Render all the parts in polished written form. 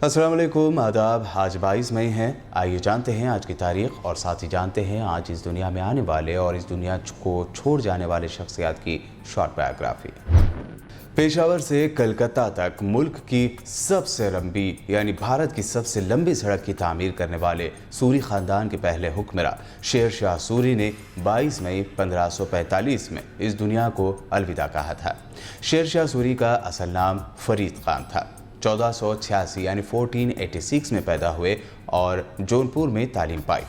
अस्सलाम वालेकुम, आदाब। आज 22 मई है। आइए जानते हैं आज की तारीख और साथ ही जानते हैं आज इस दुनिया में आने वाले और इस दुनिया को छोड़ जाने वाले शख्सियत की शॉर्ट बायोग्राफी। पेशावर से कलकत्ता तक मुल्क की सबसे लंबी यानी भारत की सबसे लंबी सड़क की तामीर करने वाले सूरी ख़ानदान के पहले हुक्मरान शेर शाह सूरी ने 22 मई 1545 में इस दुनिया को अलविदा कहा था। शेर शाह सूरी का असल नाम फरीद खान था। 1486 यानी 1486 में पैदा हुए और जौनपुर में तालीम पाई।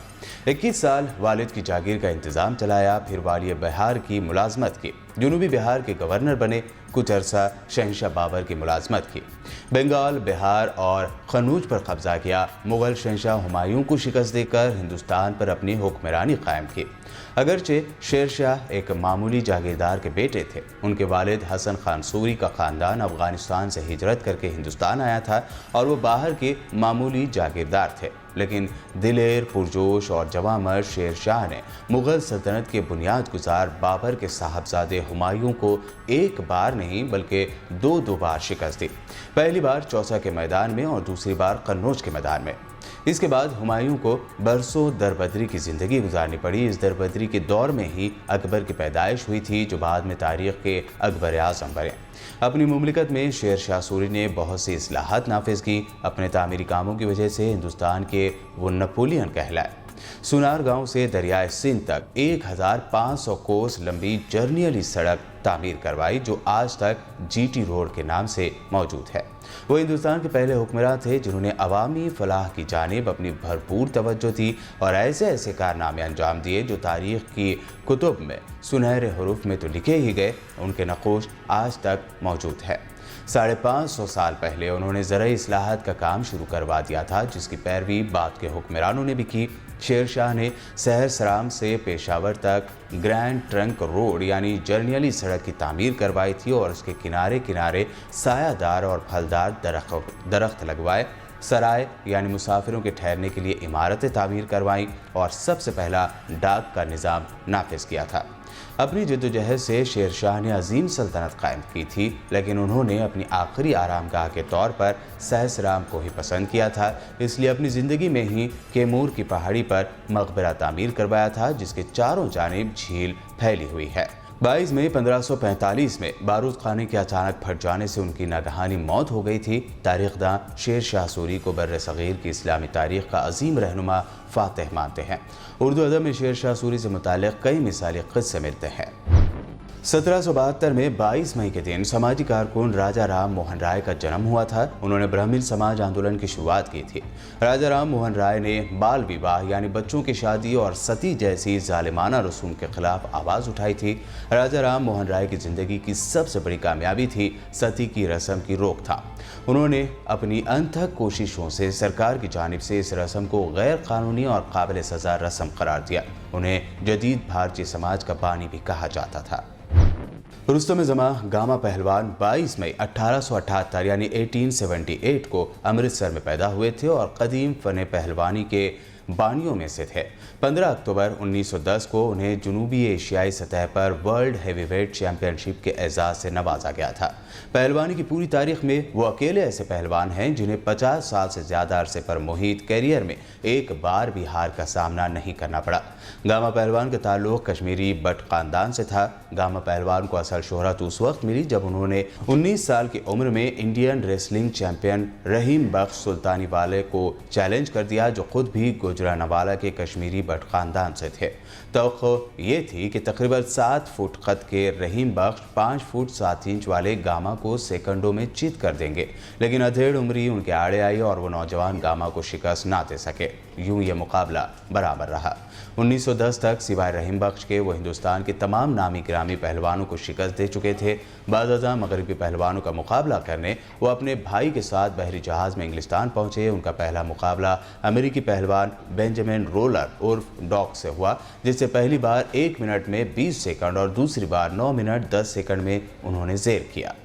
21 साल वालिद की जागीर का इंतज़ाम चलाया, फिर वाली बिहार की मुलाजमत की, जनूबी बिहार के गवर्नर बने, कुछ अरसा शहंशाह बाबर की मुलाजमत की, बंगाल, बिहार और कन्नौज पर कब्जा किया, मुग़ल शहंशाह हुमायूं को शिकस्त देकर हिंदुस्तान पर अपनी हुक्मरानी कायम की। अगरचे शेर शाह एक मामूली जागीरदार के बेटे थे, उनके वालिद हसन खान सूरी का ख़ानदान अफ़गानिस्तान से हिजरत करके हिंदुस्तान आया था और वो बाहर के मामूली जागीरदार थे। लेकिन दिलेर, पुरजोश और जवामर्द शेर शाह ने मुग़ल सल्तनत के बुनियाद गुजार बाबर के साहबजादे हुमायूं को एक बार नहीं बल्कि दो बार शिकस्त दी। पहली बार चौसा के मैदान में और दूसरी बार कन्नौज के मैदान में। इसके बाद हुमायूं को बरसों दरबदरी की ज़िंदगी गुजारनी पड़ी। इस दरबदरी के दौर में ही अकबर की पैदाइश हुई थी, जो बाद में तारीख़ के अकबर आज़म बने। अपनी मुमलिकत में शेर शाह सूरी ने बहुत सी इस्लाहात नाफिज की। अपने तामीरी कामों की वजह से हिंदुस्तान के वो नेपोलियन कहलाए। सुनार गांव से दरियाए सिंध तक 1500 कोस लंबी जर्नियली सड़क तामीर करवाई, जो आज तक जीटी रोड के नाम से मौजूद है। वो हिंदुस्तान के पहले हुक्मरान थे जिन्होंने अवामी फलाह की जानिब अपनी भरपूर तवज्जो दी और ऐसे ऐसे कारनामे अंजाम दिए जो तारीख़ की कुतुब में सुनहरे हरूफ में तो लिखे ही गए, उनके नक़ोश आज तक मौजूद है। 550 साल पहले उन्होंने ज़राई इस्लाहात का काम शुरू करवा दिया था, जिसकी पैरवी बाद के हुक्मरानों ने भी की। शेर शाह ने सहर सराम से पेशावर तक ग्रैंड ट्रंक रोड यानी जर्नियली सड़क की तामीर करवाई थी और उसके किनारे किनारे सायादार और फलदार दरख्त लगवाए। सराय यानी मुसाफिरों के ठहरने के लिए इमारतें तामीर करवाईं और सबसे पहला डाक का निज़ाम नाफिज किया था। अपनी जद्दोजहद से शेर शाह ने अजीम सल्तनत कायम की थी, लेकिन उन्होंने अपनी आखिरी आरामगाह के तौर पर सहसराम को ही पसंद किया था। इसलिए अपनी ज़िंदगी में ही कैमूर की पहाड़ी पर मकबरा तामीर करवाया था, जिसके चारों जानिब झील फैली हुई है। 22 मई 1545 में बारूद खाने के अचानक फट जाने से उनकी नागहानी मौत हो गई थी। तारीखदां शेर शाह सूरी को बर्र सगीर की इस्लामी तारीख का अजीम रहनुमा फातिह मानते हैं। उर्दू अदब में शेर शाह सूरी से मुताल्लिक़ कई मिसाली क़िस्से मिलते हैं। 1772 में 22 मई के दिन समाजी कारकुन राजा राम मोहन राय का जन्म हुआ था। उन्होंने ब्राह्मण समाज आंदोलन की शुरुआत की थी। राजा राम मोहन राय ने बाल विवाह यानी बच्चों की शादी और सती जैसी जालिमाना रसूम के खिलाफ आवाज़ उठाई थी। राजा राम मोहन राय की ज़िंदगी की सबसे बड़ी कामयाबी थी सती की रस्म की रोकथाम। उन्होंने अपनी अनथक कोशिशों से सरकार की जानिब से इस रस्म को गैर कानूनी और काबिल सज़ा रस्म करार दिया। उन्हें जदीद भारतीय समाज का बानी भी कहा जाता था। रुस्तम जमा गामा पहलवान 22 मई 1878 यानी 1878 को अमृतसर में पैदा हुए थे और कदीम फ़न पहलवानी के बानियों में से थे। 15 अक्टूबर 1910 को उन्हें जनूबी एशियाई सतह पर वर्ल्ड हेवीवेट चैंपियनशिप के एजाज़ से नवाजा गया था। पहलवानी की पूरी तारीख में वो अकेले ऐसे पहलवान हैं जिन्हें 50 साल से ज़्यादा अरसे पर मुहित करियर में एक बार भी हार का सामना नहीं करना पड़ा। गामा पहलवान का ताल्लुक़ कश्मीरी बट ख़ानदान से था। गामा पहलवान को असल शोहरत उस वक्त मिली जब उन्होंने 19 साल की उम्र में इंडियन रेसलिंग चैंपियन रहीम बख्श सुल्तानी वाले को चैलेंज कर दिया, जो खुद भी गुजरानवाला के कश्मीरी बट ख़ानदान से थे। तवक्को ये थी कि तकरीबन 7 फुट कद के रहीम बख्श 5 फुट 7 इंच वाले गामा को सेकंडों में चित कर देंगे, लेकिन अधेड़ उम्री उनके आड़े आई और वो नौजवान गामा को शिकस्त ना दे सके। यूं ये मुकाबला बराबर रहा। 1910 तक सिवाय रहीम बख्श के वो हिंदुस्तान के तमाम नामी गिरामी पहलवानों को शिकस्त दे चुके थे। बाज़ मगरबी पहलवानों का मुकाबला करने वो अपने भाई के साथ बहरी जहाज़ में इंग्लिस्तान पहुंचे। उनका पहला मुकाबला अमेरिकी पहलवान बेंजामिन रोलर उर्फ डॉक से हुआ, जिससे पहली बार 1 मिनट में 20 सेकंड और दूसरी बार 9 मिनट 10 सेकंड में उन्होंने ज़ेर किया।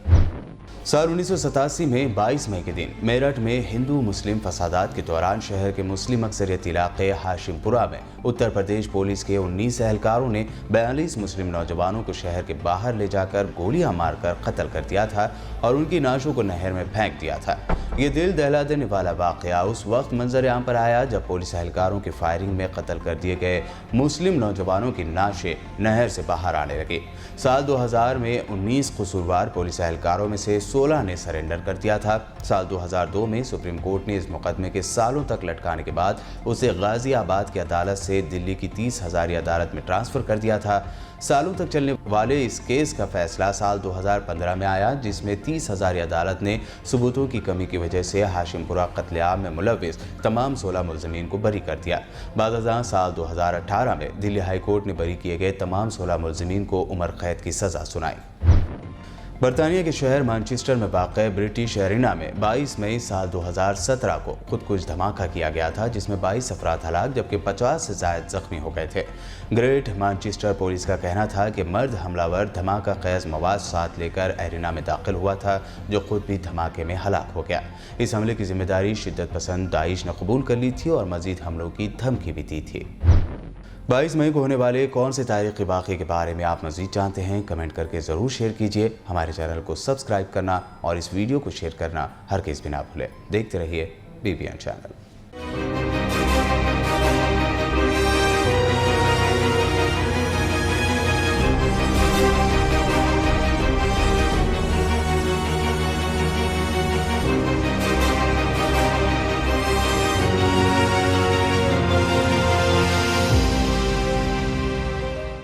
साल 1987 में 22 मई के दिन मेरठ में हिंदू मुस्लिम फसादात के दौरान शहर के मुस्लिम अक्सरियत इलाके हाशिमपुरा में उत्तर प्रदेश पुलिस के 19 एहलकारों ने 42 मुस्लिम नौजवानों को शहर के बाहर ले जाकर गोलियां मारकर कत्ल कर दिया था और उनकी लाशों को नहर में फेंक दिया था। ये दिल दहला देने वाला वाकया उस वक्त मंजर-ए-आम पर आया जब पुलिस एहलकारों की फायरिंग में कत्ल कर दिए गए मुस्लिम नौजवानों की लाशें नहर से बाहर आने लगी। साल 2000 में 19 कसूरवार पुलिस एहलकारों में से 16 ने सरेंडर कर दिया था। साल 2002 में सुप्रीम कोर्ट ने इस मुकदमे के सालों तक लटकाने के बाद उसे गाजियाबाद की अदालत से दिल्ली की 30 हजारी अदालत में ट्रांसफर कर दिया था। सालों तक चलने वाले इस केस का फैसला साल 2015 में आया, जिसमें 30 हजारी अदालत ने सबूतों की कमी की वजह से हाशिमपुरा कत्लेआम में मुलविस तमाम 16 मुलजमीन को बरी कर दिया। बाद साल 2018 में दिल्ली हाई कोर्ट ने बरी किए गए तमाम 16 मुलजमीन को उम्र कैद की सजा सुनाई। बरतानिया के शहर मैनचेस्टर में वाक़ ब्रिटिश एरिना में 22 मई साल 2017 को खुदकुश धमाका किया गया था, जिसमें 22 अफराद हलाक जबकि 50 से ज़ायद जख्मी हो गए थे। ग्रेट मैनचेस्टर पुलिस का कहना था कि मर्द हमलावर धमाका खैज मवाद साथ लेकर एरिना में दाखिल हुआ था, जो खुद भी धमाके में हलाक हो गया। इस हमले की जिम्मेदारी शिद्दत पसंद दाइश ने कबूल कर ली थी और मजीद हमलों की धमकी भी दी थी। 22 मई को होने वाले कौन से तारीखी वाक़े के बारे में आप मज़ीद जानते हैं? कमेंट करके ज़रूर शेयर कीजिए। हमारे चैनल को सब्सक्राइब करना और इस वीडियो को शेयर करना हरगिज़ भी ना भूलें। देखते रहिए BBN चैनल।